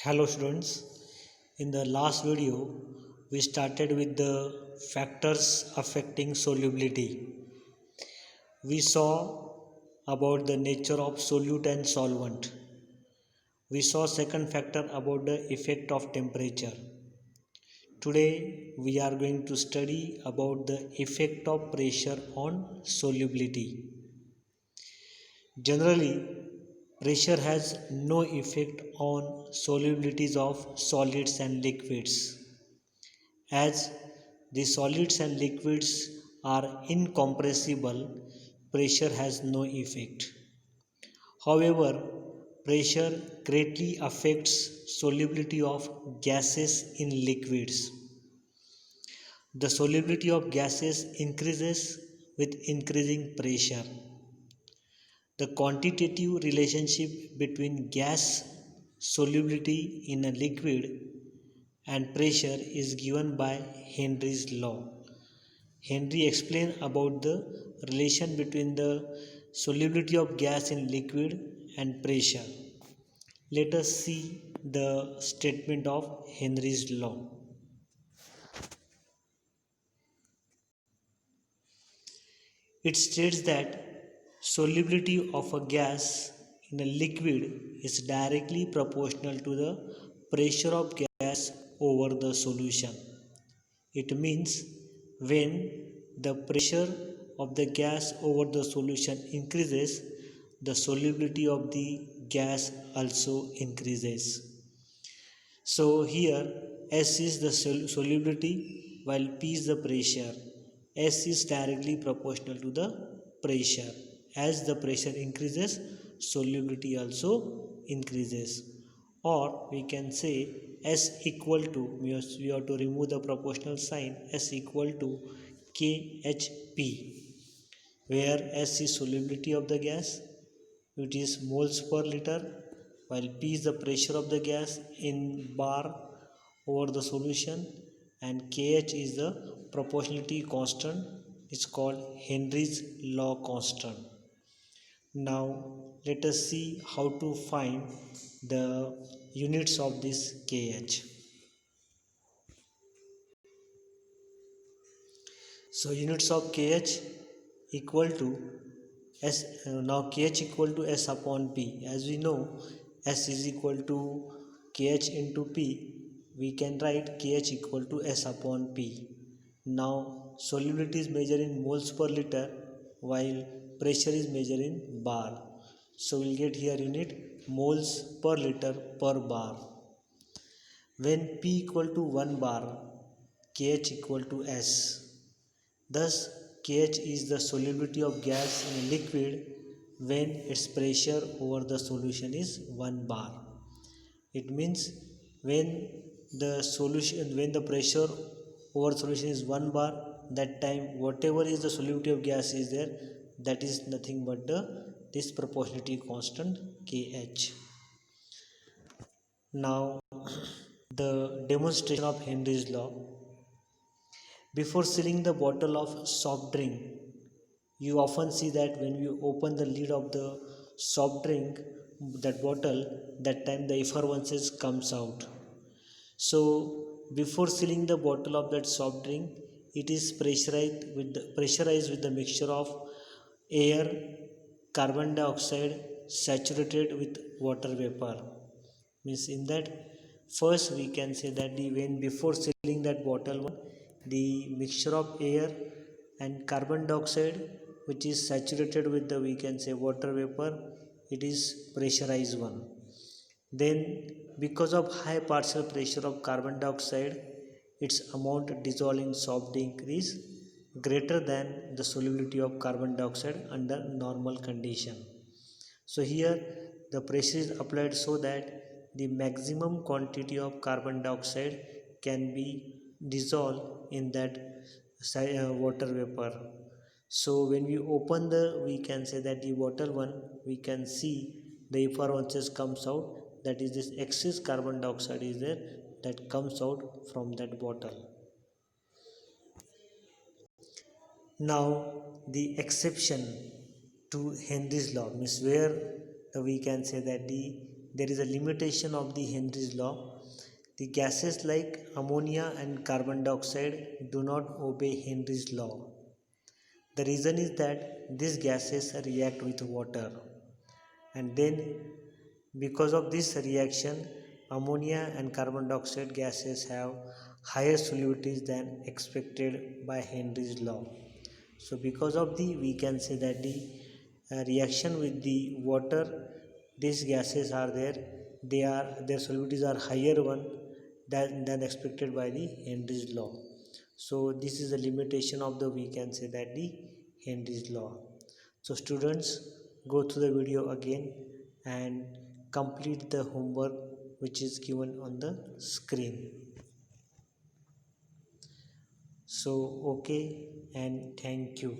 Hello students, in the last video we started with the factors affecting solubility. We saw about the nature of solute and solvent. We saw second factor about the effect of temperature. Today we are going to study about the effect of pressure on solubility. Generally, pressure has no effect on solubilities of solids and liquids, as the solids and liquids are incompressible. Pressure has no effect. However, pressure greatly affects solubility of gases in liquids. The solubility of gases increases with increasing pressure. The quantitative relationship between gas solubility in a liquid and pressure is given by Henry's law. Henry explained about the relation between the solubility of gas in liquid and pressure. Let us see the statement of Henry's law. It states that solubility of a gas in a liquid is directly proportional to the pressure of gas over the solution. It means when the pressure of the gas over the solution increases, the solubility of the gas also increases. So here S is the solubility while P is the pressure. S is directly proportional to the pressure. As the pressure increases, solubility also increases. Or we can say S equal to, we have to remove the proportional sign, S equal to KHP, where S is solubility of the gas, it is moles per liter, while P is the pressure of the gas in bar over the solution, and KH is the proportionality constant. It's called Henry's law constant. Now let us see how to find the units of this KH. So units of KH equal to S. Now KH equal to S upon P. As we know, S is equal to KH into P. We can write KH equal to S upon P. Now solubility is measured in moles per liter while pressure is measured in bar. So we'll get here unit moles per liter per bar. When P equal to 1 bar, KH equal to S. Thus, KH is the solubility of gas in a liquid when its pressure over the solution is 1 bar. It means when the pressure over solution is 1 bar, that time whatever is the solubility of gas is there, that is nothing but this proportionality constant KH. Now the demonstration of Henry's law. Before sealing the bottle of soft drink, you often see that when you open the lid of the soft drink, that bottle, that time the effervescence comes out. So before sealing the bottle of that soft drink, it is pressurized with the mixture of air, carbon dioxide saturated with water vapor. Means in that, first we can say that when before sealing that bottle one, the mixture of air and carbon dioxide which is saturated with the, we can say, water vapor, it is pressurized one. Then because of high partial pressure of carbon dioxide, its amount dissolved in soft drink is greater than the solubility of carbon dioxide under normal condition. So here the pressure is applied so that the maximum quantity of carbon dioxide can be dissolved in that water vapor. So when we open the, we can say that the bottle one, we can see the effervescence comes out, that is this excess carbon dioxide is there that comes out from that bottle. Now the exception to Henry's law means where we can say that there is a limitation of the Henry's law. The gases like ammonia and carbon dioxide do not obey Henry's law. The reason is that these gases react with water, and then because of this reaction, ammonia and carbon dioxide gases have higher solubilities than expected by Henry's law. So because of the, we can say that the reaction with the water, these gases are there, their solubilities are higher one than expected by the Henry's law. So this is a limitation of the, we can say that the Henry's law. So students, go through the video again and complete the homework which is given on the screen. So okay, and thank you.